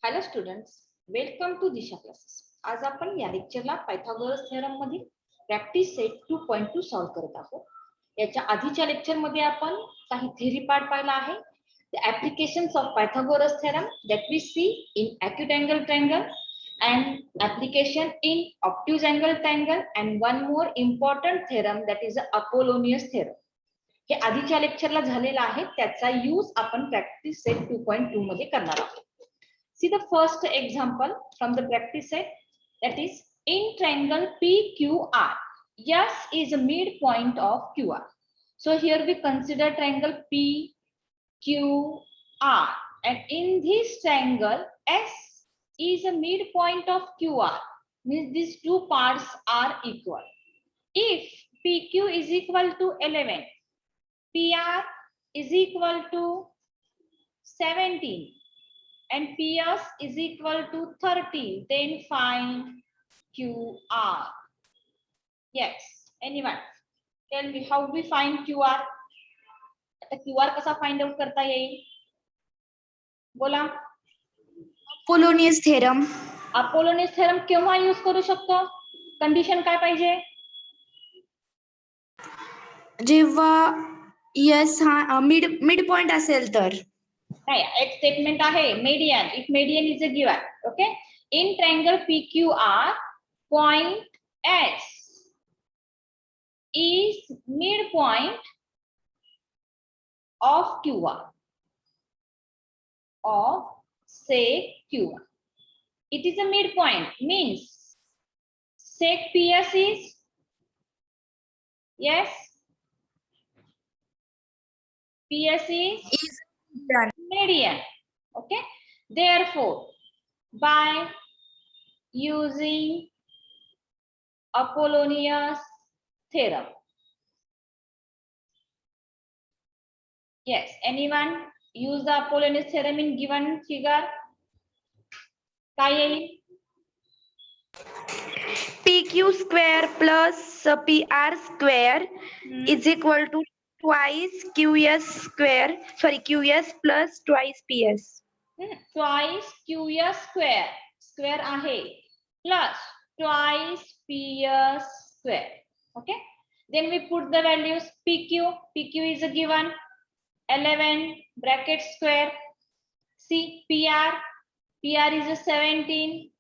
Hello students, welcome to Disha classes. आज आपण या लेक्चरला पायथागोरस थेरम मधील प्रॅक्टिस सेट 2.2 सॉल्व्ह करत आहोत. याच्या आधीच्या लेक्चर मध्ये आपण काही थेरी पार्ट पाहिला आहे. The applications of Pythagoras theorem that we see in acute angle triangle and application in obtuse angle triangle and one more important theorem that is the Apollonius theorem. हे आधीच्या लेक्चरला झालेला आहे, त्याचा use आपण practice set 2.2 मध्ये करणार आहोत. See the first example from the practice set, that is in triangle PQR. S is a midpoint of QR. So here we consider triangle PQR, and in this triangle S is a midpoint of QR. Means these two parts are equal. If PQ is equal to 11, PR is equal to 17. and PS is equal to 30, then find QR. Yes, anyone? Tell me how we find QR. आता QR कसा find out करता येईल? बोला. Apollonius theorem. Apollonius theorem केव्हा use करू शकतो? Condition काय पाहिजे? जेव्हा यस हा मिड पॉइंट असेल तर. नाही, एक स्टेटमेंट आहे median. If median is a given, okay. In triangle PQR, point S is midpoint of QR, of sec QR. It is a midpoint, means sec PS is, yes, PS is median, okay. Therefore, by using Apollonius theorem, yes, anyone use the Apollonius theorem in given figure? काय येईल? PQ square plus PR square is equal to twice QS square. Sorry, QS plus twice PS. Twice QS square, square आहे, plus twice PS square, okay. Then we put the values. PQ is a given 11 bracket square. See PR is a 17,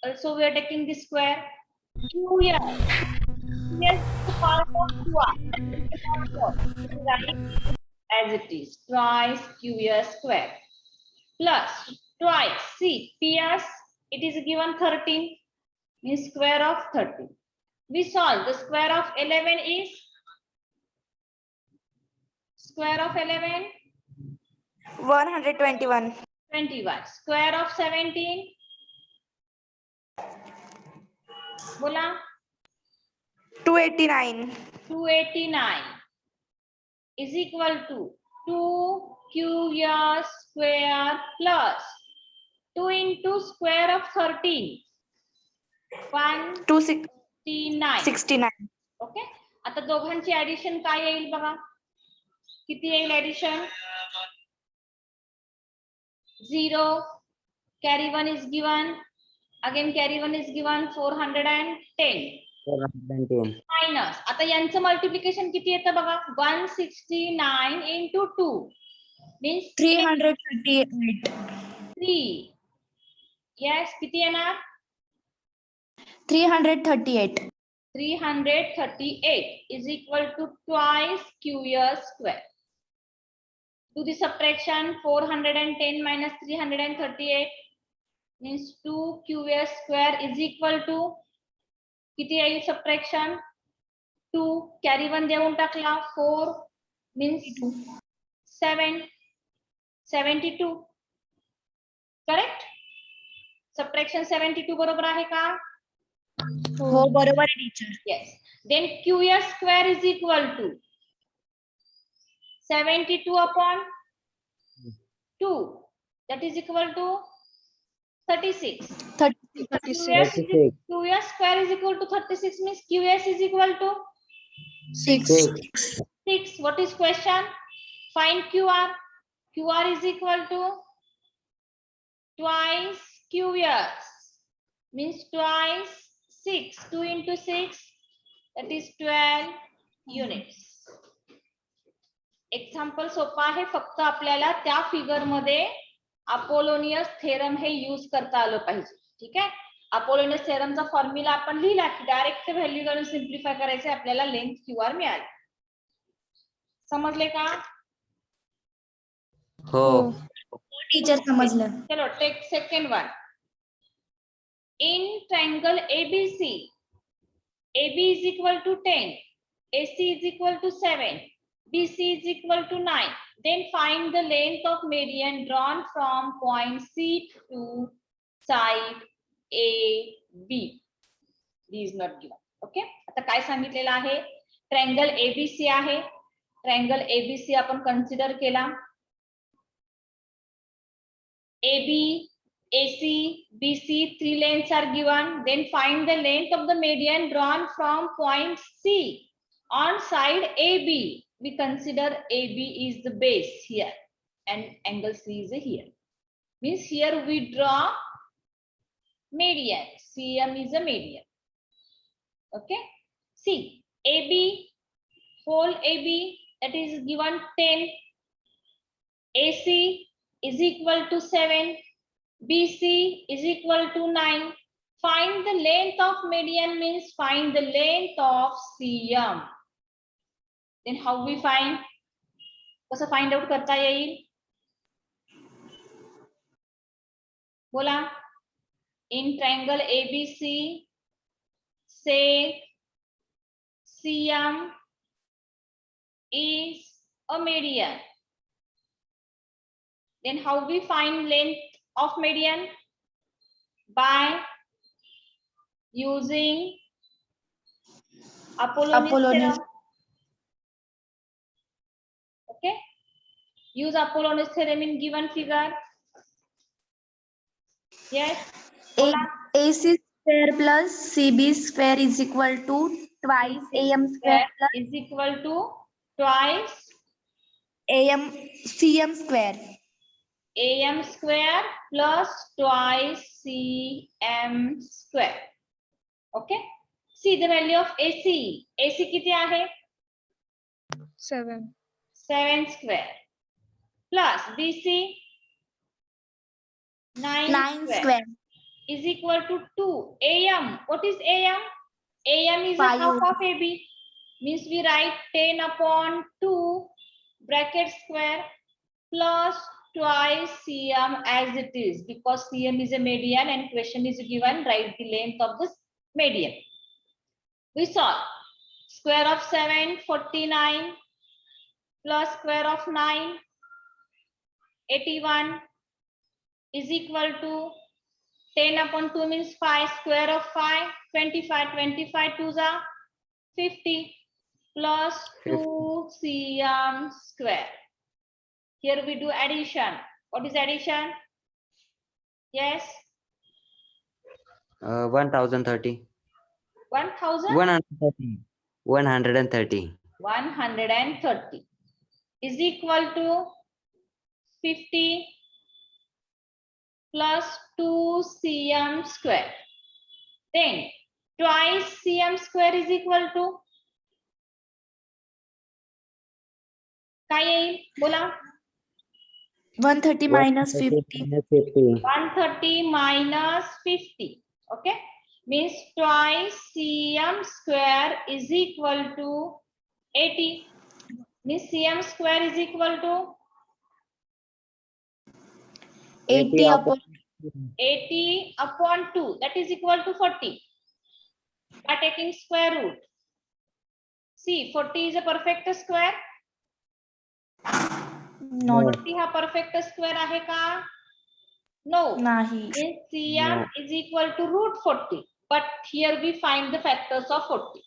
also we are taking the square. QS is part of QR, as it is twice QS square plus twice, see PS, it is given 13, means square of 13. We solve. The square of 11 is, square of 11 121. 21. Square of 17, बोला. 289. 289 is equal to 2QR square plus 2 into square of 13, 169. Okay. आता दोघांची addition काय येईल बघा. किती येईल addition? 0. Carry 1 is given. Again carry 1 is given. 410. 410. Minus. आता यांचं मल्टिप्लिकेशन किती येतं बघा. 169 into 2 means 338. 3. Yes, किती येणार? 338. 338 is equal to twice QS square. Do the subtraction. 410 minus 338 means 2QS square is equal to किती येईल subtraction? 2. Carry 1 देऊन टाकला. 4 means 7. 72. Correct? Subtraction 72 बरोबर आहे का? हो बरोबर आहे teacher. Yes. Then QS square is equal to 72 upon 2. That is equal to 36. 36. QS square is equal to 36 means QS is equal to 6. 6. What is question? Find QR. QR is equal to twice QS means twice 6. 2 into 6, that is 12 units. Example सोपा आहे, फक्त आपल्याला त्या figure मध्ये Apollonius theorem हे use करता आलं पाहिजे. ठीक आहे. अपोलोनियस थेरमचा फॉर्म्युला आपण लिहिला की डायरेक्ट व्हॅल्यू घालून सिम्प्लिफाय करायचे, आपल्याला लेंथ QR मिळाली. समजले का? हो टीचर समजलं. चलो take second one. In triangle ABC, AB is equal to 10, AC is equal to 7, BC is equal to 9. Then find the length of median drawn from point C to side AB. D is not given. Okay. आता काय सांगितलेलं आहे? Triangle ABC आहे. Triangle ABC आपण consider केला. AB, AC, BC, 3 lengths are given. Then find the length of the median drawn from point C on side AB. We consider AB is the base here and angle C is here. Means here we draw median. CM is a median. Okay. See, AB, whole AB, that is given 10. AC is equal to 7. BC is equal to 9. Find the length of median means find the length of CM. Then how we find? कसं find out करता येईल? बोला. In triangle ABC, say CM is a median. Then how we find length of median? By using Apollonius theorem. Okay. Use Apollonius theorem in given figure. Yes. AC square plus CB square is equal to twice AM square plus is equal to twice CM square. AM square plus twice CM square. Okay. See the value of AC. AC किती आहे? 7. 7 square plus BC 9 square is equal to 2. AM, what is AM? AM is a 5. half of AB. Means we write 10 upon 2 bracket square plus twice CM as it is, because CM is a median and question is given, write the length of this median. We solve. Square of 7, 49 plus square of 9, 81 is equal to 10 upon 2 means 5, square of 5, 25, 25 2s are 50 plus 2 CM square. Here we do addition. What is addition? Yes. 1030. 1000? 130. 130. 130 is equal to 50 plus 2 CM square. Then twice CM square is equal to काय येईल? बोला. 130 minus 50. 130 minus 50. Okay. Means twice CM square is equal to 80. Means CM square is equal to 80 upon 80 upon 2. That is equal to 40. By taking square root. See, 40 is a perfect square. not 40 हा perfect square आहे का? No. nahi. Means CM is equal to root 40. But here we find the factors of 40.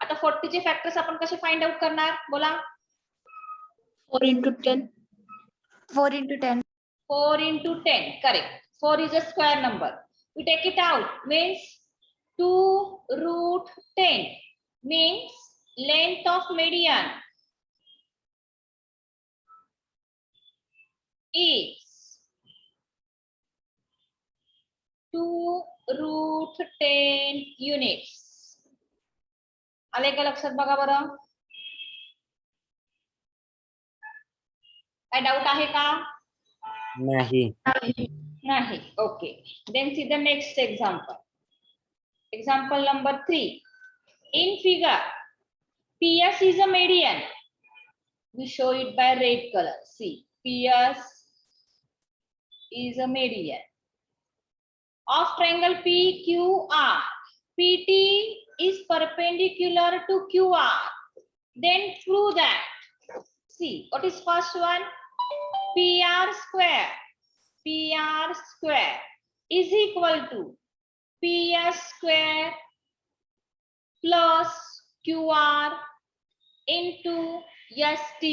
आता 40 चे factors आपण कसे find out करणार? बोला. 4 into 10. 4 into 10. 4 into 10. Correct. 4 is a square number. We take it out. Means 2 root 10. Means length of median is 2√10 units. आले का लक्षात? बघा बरं, काय डाऊट आहे का? नाही. नाही. Okay, then see the next example. Example number 3. In figure, PS is a median. We show it by red color. See, PS is a median of triangle PQR. PT is perpendicular to QR. Then prove that. See, what is first one? PR square. PR square is equal to PS square plus QR into ST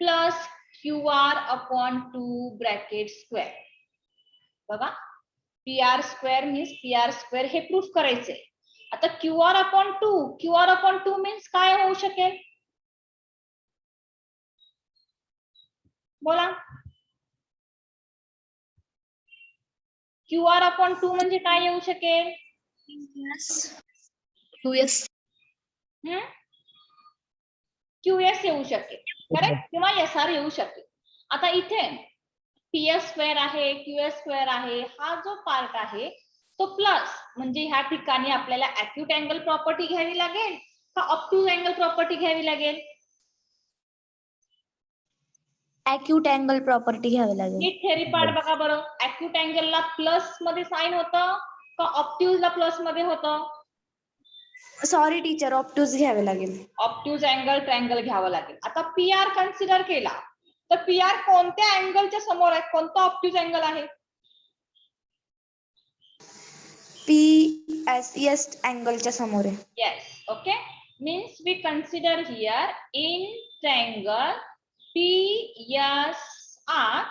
plus QR upon 2 bracket square. बघा, PR square means PR square हे proof करायचे. आता QR upon 2, QR upon 2 means काय होऊ शकेल? बोला. QR upon 2 म्हणजे काय येऊ शकेल? QS. QS येऊ शकेल, करेक्ट, किंवा SR येऊ शकेल. आता इथे PS स्क्वेअर आहे, QS स्क्वेअर आहे, हा जो पार्ट आहे तो प्लस म्हणजे ह्या ठिकाणी आपल्याला अॅक्यूट अँगल प्रॉपर्टी घ्यावी लागेल का ऑब्ट्यूज अँगल प्रॉपर्टी घ्यावी लागेल? अॅक्यूट अँगल प्रॉपर्टी घ्यावी लागेल. नीट थेरी पार्ट बघा बरं, अॅक्यूट अँगलला प्लस मध्ये साइन होतं का ऑब्ट्यूजला प्लस मध्ये होतं? सॉरी टीचर, ऑब्ट्यूज घ्यावे लागेल. ऑब्ट्यूज अँगल ट्रायंगल घ्यावं लागेल. आता PR कन्सिडर केला तर PR कोणत्या अँगलच्या समोर आहे? कोणता ऑब्ट्यूज अँगल आहे? PSS अँगलच्या समोर आहे. Yes, okay. Means we consider here in triangle PSR,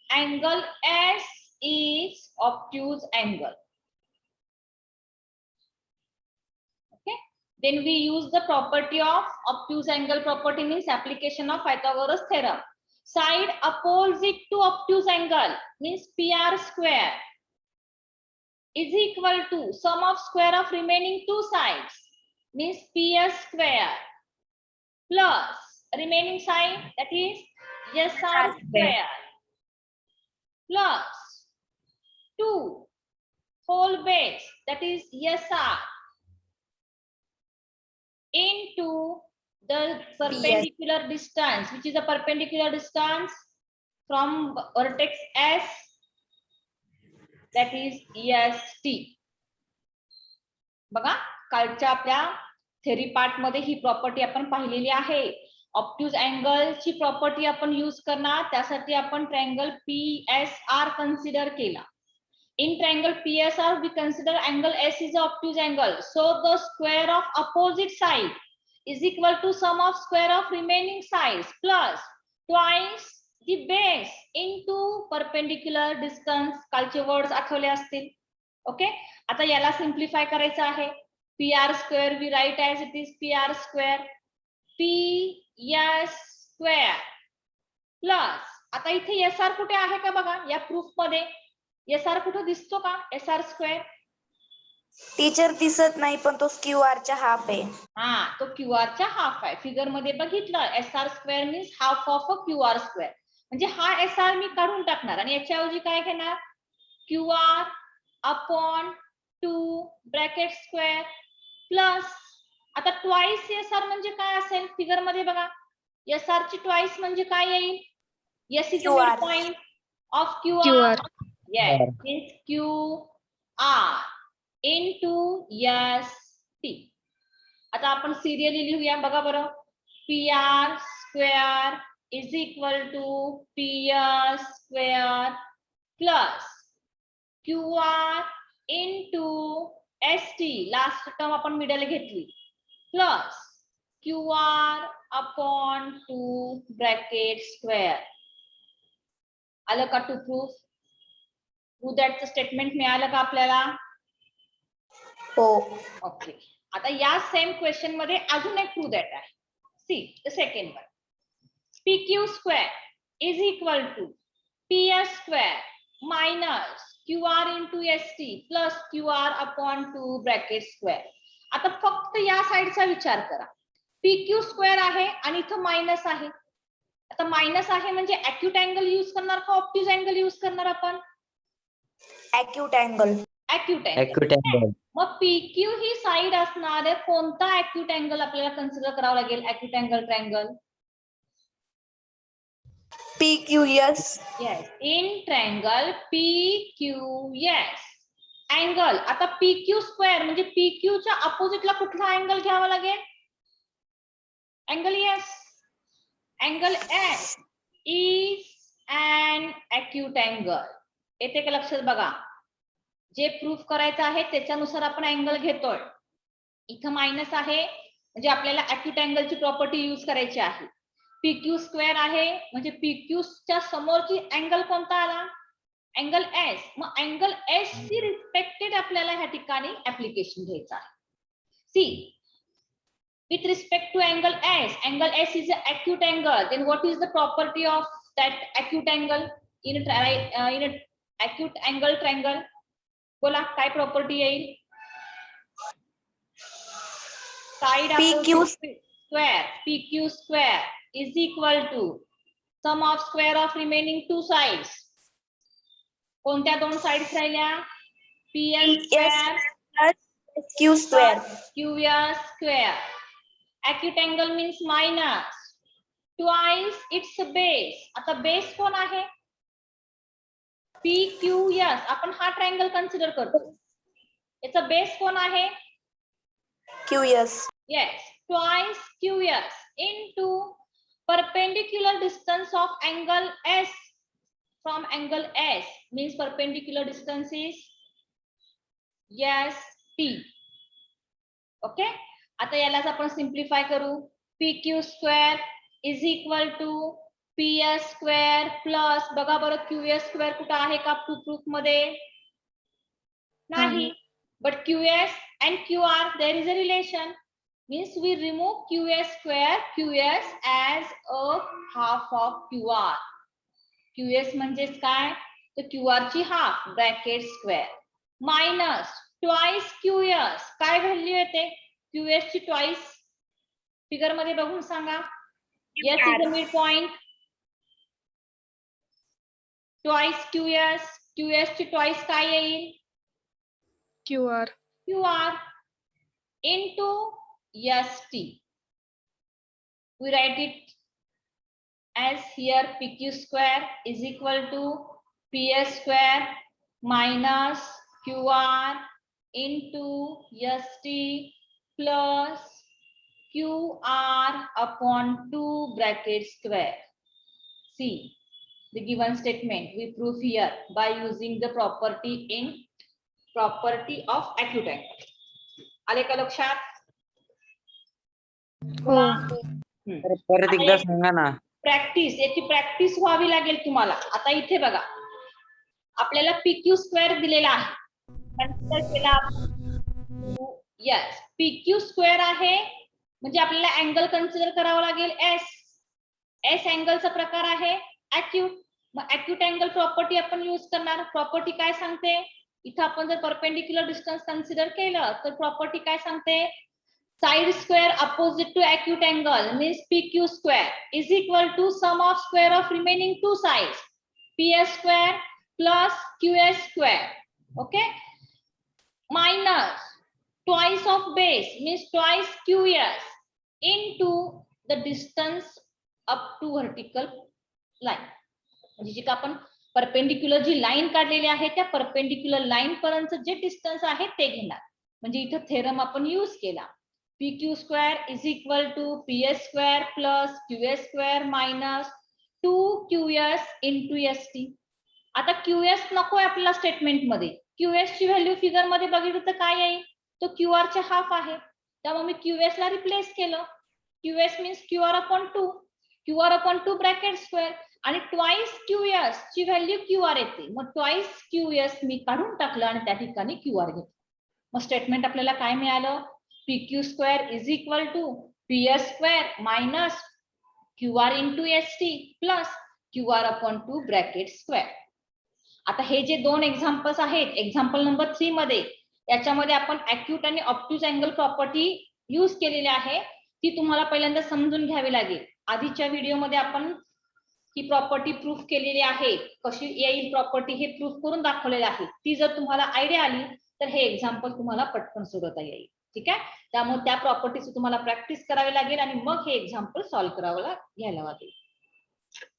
angle S is obtuse angle. Okay. Then we use the property of obtuse angle property means application of Pythagoras theorem. Side opposite to obtuse angle means PR square is equal to sum of square of remaining two sides means PS square plus remaining side that is SR square plus 2 whole base that is SR into the perpendicular distance, which is a perpendicular distance from vertex S, that is EST. बघा, कालच्या आपल्या theory part मध्ये ही property आपण पाहिलेली आहे. Obtuse angle ची property आपण use करणार, त्यासाठी आपण ट्रायंगल PSR कन्सिडर केला. In triangle PSR, we consider angle S is the obtuse angle. So the square of opposite side is equal to sum of square of remaining sides plus twice the base into perpendicular distance. कालचे words Athawale असतील. Okay, आता याला simplify करायचं आहे. PR square we write as it is PR square PS square plus आता इथे SR कुठे आहे का बघा या प्रूफ मध्ये? SR कुठे दिसतो का? SR स्क्वेअर टीचर दिसत नाही, पण तो QR च्या हाफ आहे. हा, तो QR च्या हाफ आहे. फिगर मध्ये बघितलं, SR square means half of a QR square. म्हणजे हा SR मी काढून टाकणार आणि याच्याऐवजी काय घेणार? QR upon 2 bracket square plus आता ट्वाइस SR म्हणजे काय असेल? फिगर मध्ये बघा, SR ची ट्वाइस म्हणजे काय येईल? S is the midpoint of QR. Yes, means QR into ST. आता आपण सिरियली लिहूया, बघा बरं. PR square is equal to PS square plus QR into ST, last term आपण मिडल घेतली, plus QR upon 2 bracket square. आलं का to proof? True दॅटचं स्टेटमेंट मिळालं का आपल्याला? हो. ओके, आता या सेम क्वेश्चन मध्ये अजून एक ट्रू दॅट आहे. See the second one. PQ square is equal to PS square minus Q R into S T plus Q R upon 2 bracket square. आता फक्त या साईडचा विचार करा. पी क्यू स्क्वेअर आहे आणि इथं मायनस आहे. आता मायनस आहे म्हणजे अॅक्यूट अँगल यूज करणार का ऑब्ट्यूज अँगल यूज करणार आपण? Acute angle. Acute angle. Acute angle. मग PQ ही साइड असणार आहे, कोणता अॅक्यूट अँगल आपल्याला कन्सिडर करावा लागेल? Acute angle triangle. PQS. Yes, in triangle PQS angle. आता PQ स्क्वेअर म्हणजे PQ च्या अपोजिटला कुठला अँगल घ्यावा लागेल? Angle S. Angle S is an acute angle. येते का लक्षात? बघा, जे प्रूफ करायचं आहे त्याच्यानुसार आपण अँगल घेतोय. इथं मायनस आहे म्हणजे आपल्याला अॅक्यूट अँगलची प्रॉपर्टी यूज करायची आहे. PQ स्क्वेअर आहे म्हणजे PQ च्या समोरची अँगल कोणता आला? Angle S. मग अँगल एस ची रिस्पेक्टेड आपल्याला ह्या ठिकाणी ऍप्लिकेशन घ्यायचं आहे. सी, with respect to angle S is an acute angle. Then what is the property of that acute angle in a acute angle triangle? बोला, काय प्रॉपर्टी येईल? Side PQ opposite square, PQ square is equal to sum of square of remaining two sides. कोणत्या दोन sides राहिल्या? PS square plus Q square. QS square. Acute angle means minus twice its base. आता base कोण आहे? PQS. आपण हा triangle consider करतो. याचा बेस कोण आहे? QS. Yes, twice QS into perpendicular distance of angle S from angle S means perpendicular distance is ST. Okay. आता यालाच आपण सिम्प्लिफाय करू. PQ square is equal to PS square plus, बघा बरं QS स्क्वेअर कुठं आहे का प्रूफ मध्ये? नाही. But QS and QR there is a relation. Means we remove QS square, QS as a half of QR. QS म्हणजेच काय? तर QR ची half bracket square minus twice QS. काय व्हॅल्यू येते QS ची? ट्वाइस. फिगर मध्ये बघून सांगा. Yes is the midpoint. Twice QS. QS ची ट्वाइस काय येईल? QR. QR into ST. We write it as here PQ square is equal to PS square minus QR into ST plus QR upon 2 bracket square. See the given statement we prove here by using the property of acute angle. आले का लक्षात? तर परत एकदा सांगा ना. Practice, याची practice व्हावी लागेल तुम्हाला. आता इथे बघा, आपल्याला PQ स्क्वेअर दिलेला आहे. कन्सिडर केला आपण. यस, PQ स्क्वेअर आहे म्हणजे आपल्याला अँगल कन्सिडर करावा लागेल S. S अँगलचा प्रकार आहे अॅक्यूट. मग अॅक्यूट अँगल प्रॉपर्टी आपण यूज करणार. प्रॉपर्टी काय सांगते? इथं आपण जर परपेंडिक्युलर डिस्टन्स कन्सिडर केलं तर प्रॉपर्टी काय सांगते? Side square opposite to acute angle means PQ square is equal to sum of square of remaining two sides, PS square plus QS square. Okay, minus twice of base means twice QS into the distance up to vertical line. म्हणजे जे का आपण perpendicular जी line काढलेली आहे त्या perpendicular line पर्यंत जे distance आहे ते घेणार. म्हणजे इथं थेरम आपण यूज केला. PQ square is equal to PS square plus QS square minus 2QS into ST. आता QS नकोय आपल्याला स्टेटमेंट मध्ये. QS ची व्हॅल्यू फिगर मध्ये बघितलं तर काय येईल? तो QR चे हाफ आहे. त्यामुळे मी QS ला रिप्लेस केलं. QS means QR upon 2. QR upon 2 bracket square आणि ट्वाइस QS ची व्हॅल्यू QR येते. मग ट्वाइस QS मी काढून टाकलं आणि त्या ठिकाणी QR घेतलं. मग स्टेटमेंट आपल्याला काय मिळालं? PQ square is equal to PS square minus QR into ST plus QR upon 2 bracket square. आता हे जे दोन एक्झाम्पल्स आहेत, एक्झाम्पल नंबर 3 मध्ये याच्यामध्ये आपण अॅक्यूट आणि ऑब्ट्यूज अँगल प्रॉपर्टी यूज केलेली आहे, ती तुम्हाला पहिल्यांदा समजून घ्यावी लागेल. आधीच्या व्हिडिओमध्ये आपण ही प्रॉपर्टी प्रूफ केलेली आहे, कशी येईल प्रॉपर्टी हे प्रूफ करून दाखवलेलं आहे. ती जर तुम्हाला आयडिया आली तर हे एक्झाम्पल तुम्हाला पटकन सोडवता येईल. ठीक आहे, त्यामुळे त्या प्रॉपर्टीची तुम्हाला प्रॅक्टिस करावी लागेल आणि मग हे एक्झाम्पल सॉल्व्ह करावं घ्यायला लागेल.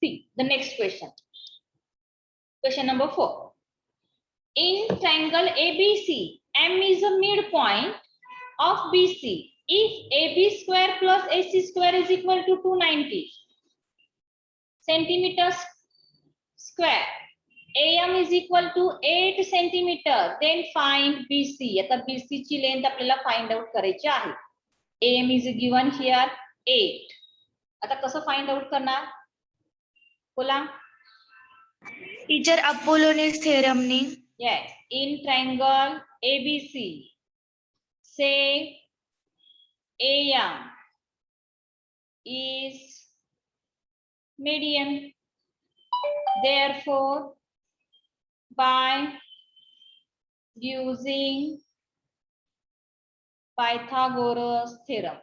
See the next question. Question number 4. In triangle ABC, M is a midpoint of BC. If AB square plus AC square is equal to 290 centimeters square, AM is equal to 8 centimeter, then find BC. आता BC ची length आपल्याला find out करायची आहे. AM is given here 8. आता कसं find out करणार बोला. Teacher अपोलोनिस theorem ने. Yes, in triangle ABC, say AM is median. Therefore, by using Pythagoras theorem,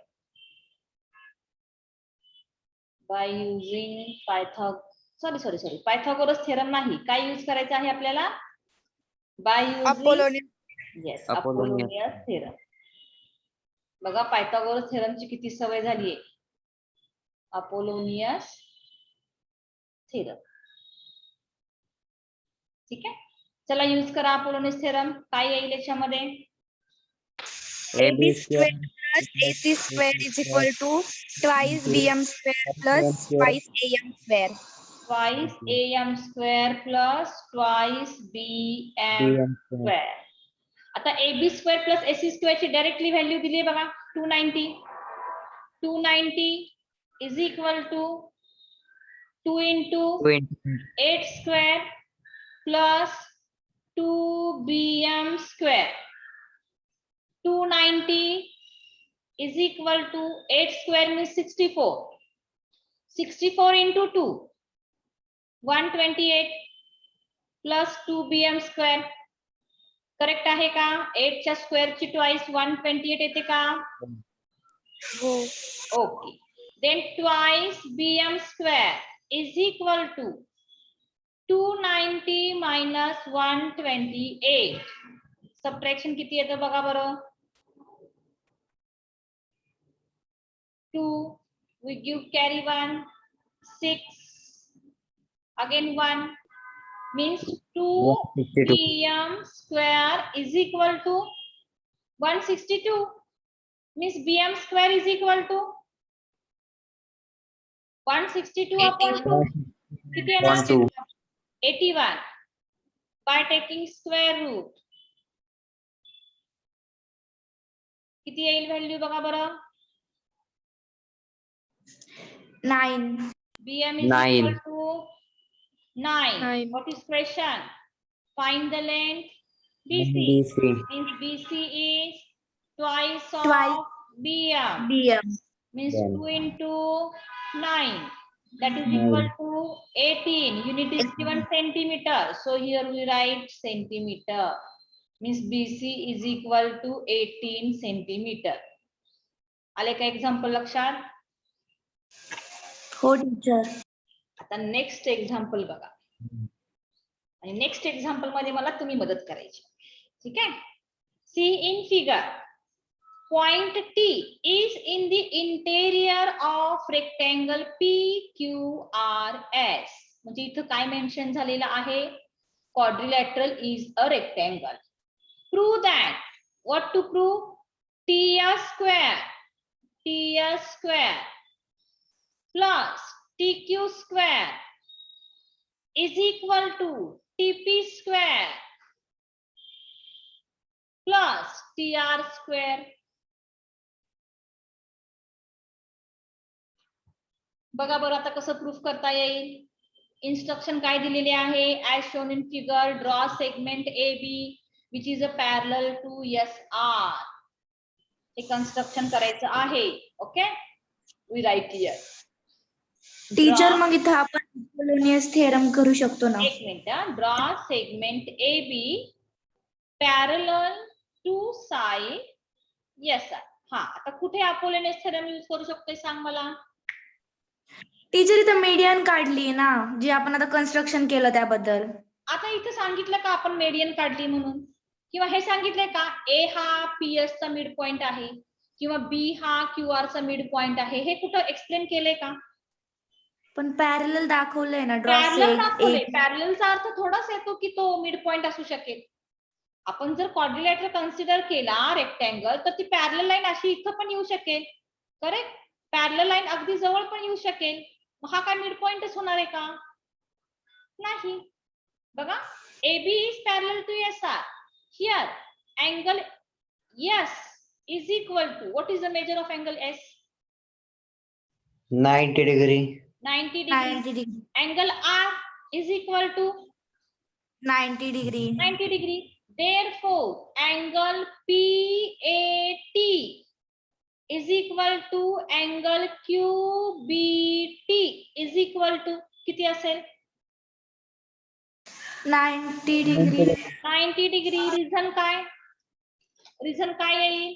Pythagoras theorem नाही, काय यूज करायचं आहे आपल्याला? By using yes, Apollonius theorem. बघा पायथागोरस थेरमची किती सवय झाली आहे. Apollonius theorem. ठीक आहे, चला यूज करा अपोलोनियस थेरम. काय येईल याच्यामध्ये? AB square plus AC square is equal to twice BM square plus twice AM square. Twice AM square plus twice BM square. आता AB square plus AC square ची directly value दिली आहे बघा 290. 290 is equal to 2 into 8 square plus 2BM square. 290 is equal to 8 square means 64. 64 into 2 128 plus 2BM square. Correct आहे का? 8 च्या square ची twice 128 येते का? हो. Okay, then twice BM square is equal to 290 minus 128. Subtraction किती येतं बघा बरं. 2 we give carry 1 6 again 1 means 2 BM square is equal to 162 means BM square is equal to 162 upon 2 किती येणार? 81 by taking square root किती येईल value बघा बरं. 9. BM is 9. equal to 9. 9. What is question? Find the length BC. Means BC is twice of Twice. BM. BM. Means BM. 2 into 9. That is equal to 18. Unit is given centimeter. So here we write centimeter. Means BC is equal to 18 centimeter. आले का example लक्षात? हो teacher. आता next example बघा आणि next example मध्ये मला तुम्ही मदत करायची. ठीक आहे, see in figure point T is in the interior of rectangle PQRS. म्हणजे इथं काय मेन्शन झालेलं आहे? Quadrilateral is a rectangle. Prove that. What to prove? TS square plus TQ square is equal to TP square plus TR square. बघा बरं आता कसं proof करता येईल. इन्स्ट्रक्शन काय दिलेले आहे? as shown in figure, draw segment AB which is a parallel to SR. हे कन्स्ट्रक्शन करायचं आहे. Okay, we write here. Teacher मग इथं आपण अपोलोनियस थेरम करू शकतो ना. एक minute, draw segment A B parallel to side. Yes sir. हा, आता कुठे अपोलोनियस थेरम यूज करू शकतोय सांग मला. टीचर इथं मीडियन काढली ना, जी आपण आता कन्स्ट्रक्शन केलं त्याबद्दल. आता इथं सांगितलं का आपण मेडियन काढली म्हणून, किंवा हे सांगितलंय का ए हा पीएस चा मिड पॉइंट आहे किंवा बी हा क्यूआर चा मिड पॉइंट आहे, हे कुठं एक्सप्लेन केलंय का? पण पॅरलल दाखवलंय ना, ड्रॉ पॅरलल सेग दाखवलंय. ए. पॅरललचा अर्थ थोडाच येतो की तो मिड पॉइंट असू शकेल. आपण जर क्वाड्रिलॅटरल कन्सिडर केला रेक्टँगल, तर ती पॅरलल लाईन अशी इथं पण येऊ शकेल. करेक्ट. पॅरलल लाईन अगदी जवळ पण येऊ शकेल. हा काय मिड पॉइंटच होणार आहे का? नाही. बघा, AB is parallel to SR. Here, angle S is equal to, what is the measure of angle S? 90 degree. 90 degree. 90 degree. Angle R is equal to 90 degree. 90 degree. Therefore, angle PAT is equal to angle QBT is equal to किती असेल? 90 degree. 90 degree. Reason काय? Reason काय येईल?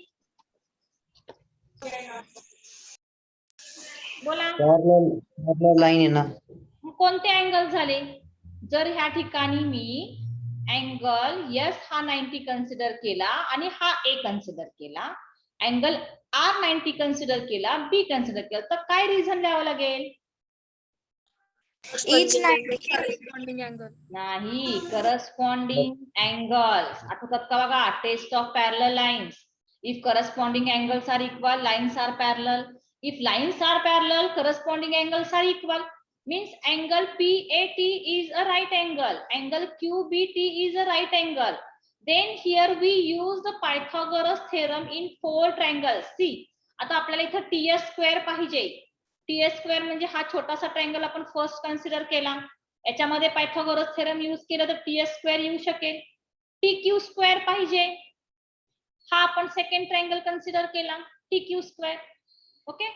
बोला. Parallel line आहे ना. कोणते angle झाले? जर ह्या ठिकाणी मी अँगल यस हा 90 कन्सिडर केला आणि हा ए कन्सिडर केला, अँगल आर 90 कन्सिडर केला, बी कन्सिडर केला, तर काय रिझन द्यावं लागेल? Each 90. नाही, करस्पॉन्डिंग अँगल्स. आठवतात का बघा, test of parallel lines. If corresponding angles are equal, lines are parallel. If lines are parallel, corresponding angles are equal. Means angle PAT is a right angle, angle QBT is a right angle. Then here we use the Pythagoras theorem in four triangles. See, आता आपल्याला इथं TS square पाहिजे. TS square म्हणजे हा छोटासा triangle आपण first consider केला, याच्यामध्ये पायथागोरस थेरम यूज केलं तर TS स्क्वेअर येऊ शकेल. TQ स्क्वेअर पाहिजे, हा आपण सेकंड ट्रायंगल कन्सिडर केला, TQ square. Okay.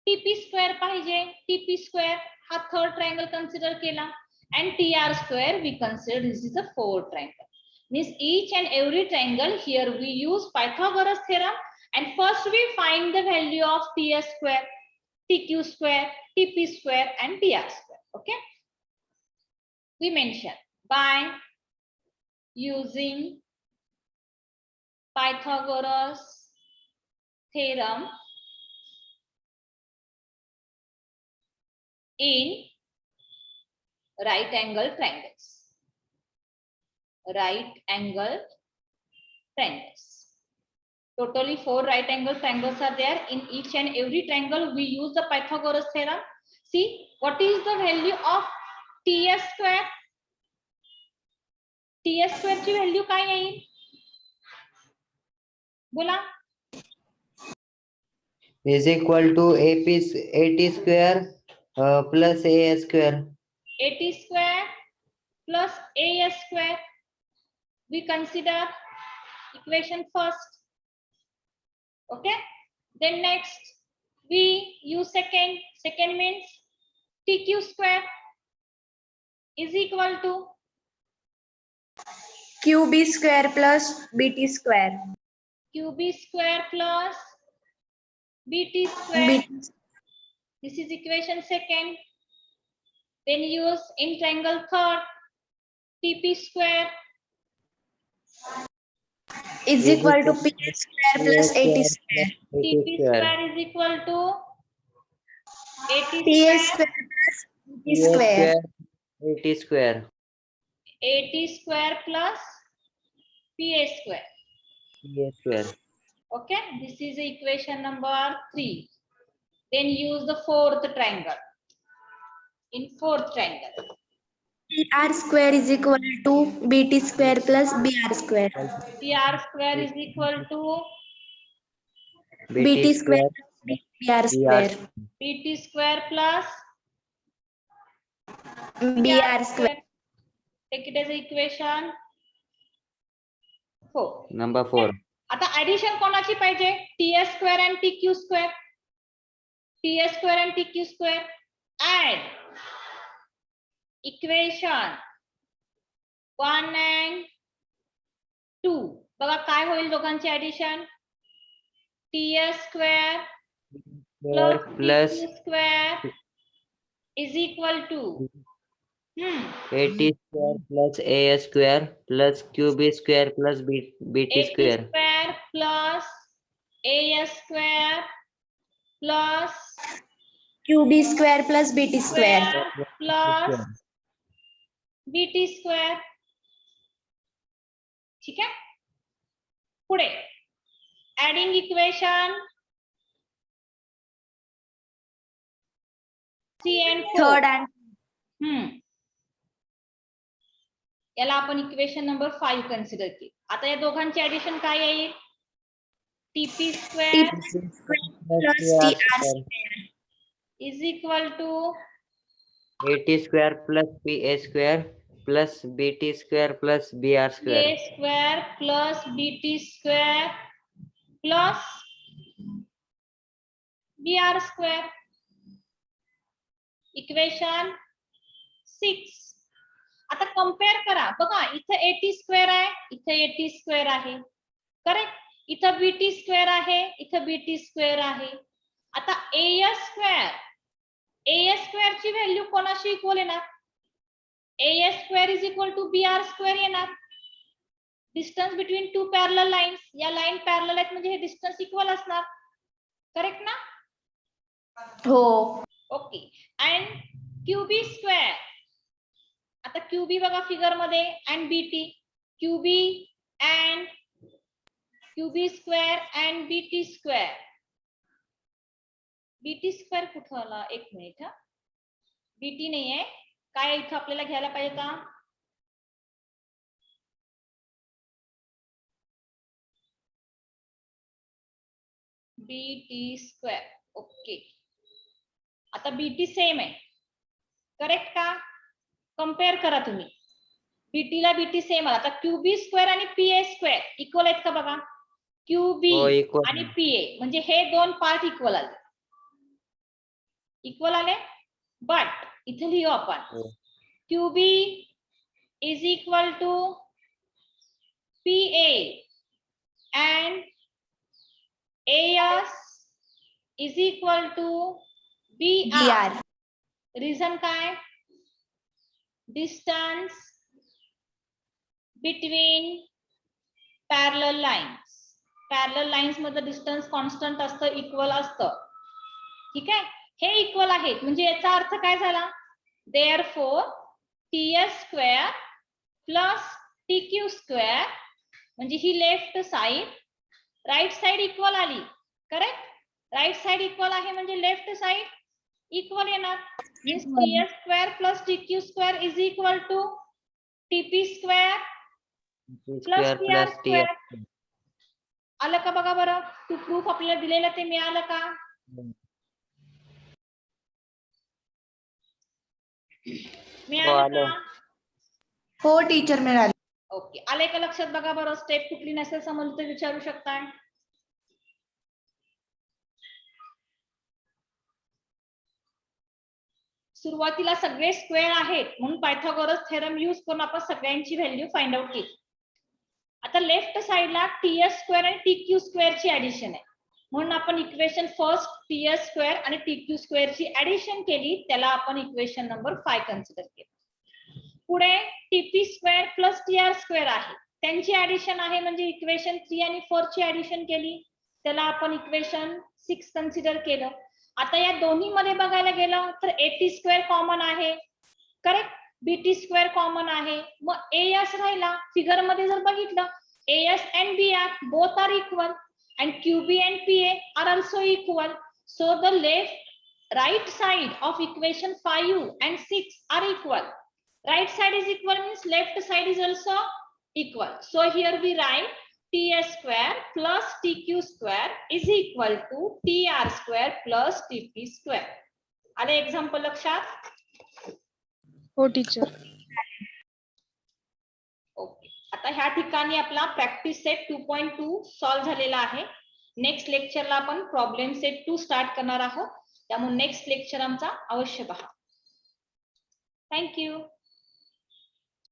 TP square पाहिजे, TP स्क्वेअर हा थर्ड ट्रायंगल कन्सिडर केला, and TR square we consider this is a fourth triangle. Means each and every triangle here we use Pythagoras theorem, and first we find the value of TS square, TQ square, TP square and TR square. Okay. We mention by using Pythagoras theorem in right angle triangles. Right angle triangles. Totally 4 right angle triangles are there. In each and every triangle we use the Pythagoras theorem. See, what is the value of TS square? TS square ची value काय येईल? बोला. Is equal to AT square plus AS square. AT square plus AS square. We consider equation first. Okay. Then next we use second. Second means TQ square is equal to QB square plus BT square. QB square plus BT square. BT. This is equation second. Then use in triangle third, TP square is equal to PS square plus AT square. TP square is equal to AT PS square, square plus BT square. AT square. AT square plus PA square. PA square. Okay, this is equation number 3. Then use the fourth triangle. In fourth triangle, TR square is equal to BT square plus BR square. TR square is equal to BT square plus BR square. BT square plus BR square. Take it as equation 4. Number 4. आता addition कोणाची पाहिजे? TS square आणि TQ square. TS square आणि TQ square. add equation 1 and 2. बघा काय होईल दोघांचे addition, ts square plus plus bq square is equal to at square plus a square plus qb square plus bt at square. square plus a square plus QB square plus BT square. square plus bt square. ठीक आहे, पुढे adding equation 3 and 4. Third and याला आपण equation number 5 consider केली. आता या दोघांचे addition काय येईल, TP square plus TR square. Is equal to at square plus pa square plus bt square plus br square. A square plus BT square plus BR square. Equation 6. आता compare करा, बघा इथं एटी स्क्वेअर आहे, इथं AT square आहे, correct. इथं BT square आहे, इथं बीटी स्क्वेअर आहे. आता ए स्क्वेअर ची व्हॅल्यू कोणाशी इक्वल येणार, A square is equal to B R square येणार. Distance between two parallel lines, या लाईन पॅरलल आहेत म्हणजे हे डिस्टन्स इक्वल असणार, करेक्ट ना. हो. ओके. अँड क्यूबी स्क्वेअर, आता क्यूबी बघा फिगर मध्ये and BT, QB square and BT square. BT square कुठं आला, एक मिनिट हा, बीटी नाही आहे काय, इथं आपल्याला घ्यायला पाहिजे का, बीटी स्क्वेअर. ओके, आता बीटी सेम आहे, करेक्ट का. कम्पेअर करा तुम्ही, बीटी ला बीटी सेम आला. आता क्यूबी स्क्वेअर आणि पीए स्क्वेअर इक्वल आहेत का बघा, क्यूबी equal. आणि पीए म्हणजे हे दोन पार्ट इक्वल आले, इक्वल आले. बट इथे लिहू आपण, QB is equal to PA and S is equal to BR. BR. Reason काय, distance between parallel lines. Parallel lines मध्ये डिस्टन्स कॉन्स्टंट असतं, इक्वल असतं, ठीक आहे. हे इक्वल आहेत म्हणजे याचा अर्थ काय झाला, therefore TS square plus TQ square म्हणजे ही left side, right side equal आली, करेक्ट. राईट साइड इक्वल आहे म्हणजे लेफ्ट साइड इक्वल येणार. Means TS square plus TQ square is equal to TP square plus square TR plus square. tr. आलं का बघा बरं, टू प्रूफ आपल्याला दिलेलं ते मिळालं का. मिळालं आलं. का. हो टीचर मिळाली. ओके, आले का लक्षात बघा बरं. स्टेप कुठली नसेल समजलं तर विचारू शकताय. सुरुवातीला सगळे स्क्वेअर आहेत म्हणून पायथागोरस थेरम यूज करून आपण सगळ्यांची व्हॅल्यू फाइंड आउट केली. आता लेफ्ट साइडला टीएस स्क्वेअर आणि टीक्यू स्क्वेअर ची ऍडिशन आहे म्हणून आपण इक्वेशन फर्स्ट टीएस स्क्वेअर आणि टीक्यू स्क्वेअर ची ऍडिशन केली, त्याला आपण इक्वेशन नंबर 5 कन्सिडर केलं. पुढे TP square plus TR square आहे, त्यांची ऍडिशन आहे म्हणजे इक्वेशन 3 आणि 4 ची ऍडिशन केली, त्याला आपण इक्वेशन 6 कन्सिडर केलं. आता या दोन्ही मध्ये बघायला गेलं तर एटी स्क्वेअर कॉमन आहे, करेक्ट. बीटी स्क्वेअर कॉमन आहे, मग एएस राहिला. फिगर मध्ये जर बघितलं AS and BR both are equal and QB and PA are also equal. So the left right side of equation 5 and 6 are equal. Right side is equal means left side is also equal. So here we write ts square plus tq square is equal to tr square plus tp square. आले example लक्षात. हो teacher. Okay, आता ह्या ठिकाणी आपला practice set 2.2 solve झालेला आहे. Next लेक्चरला आपण प्रॉब्लेम सेट 2 स्टार्ट करणार आहोत. त्यामुळे नेक्स्ट लेक्चर आमचा अवश्य पहा. थँक्यू.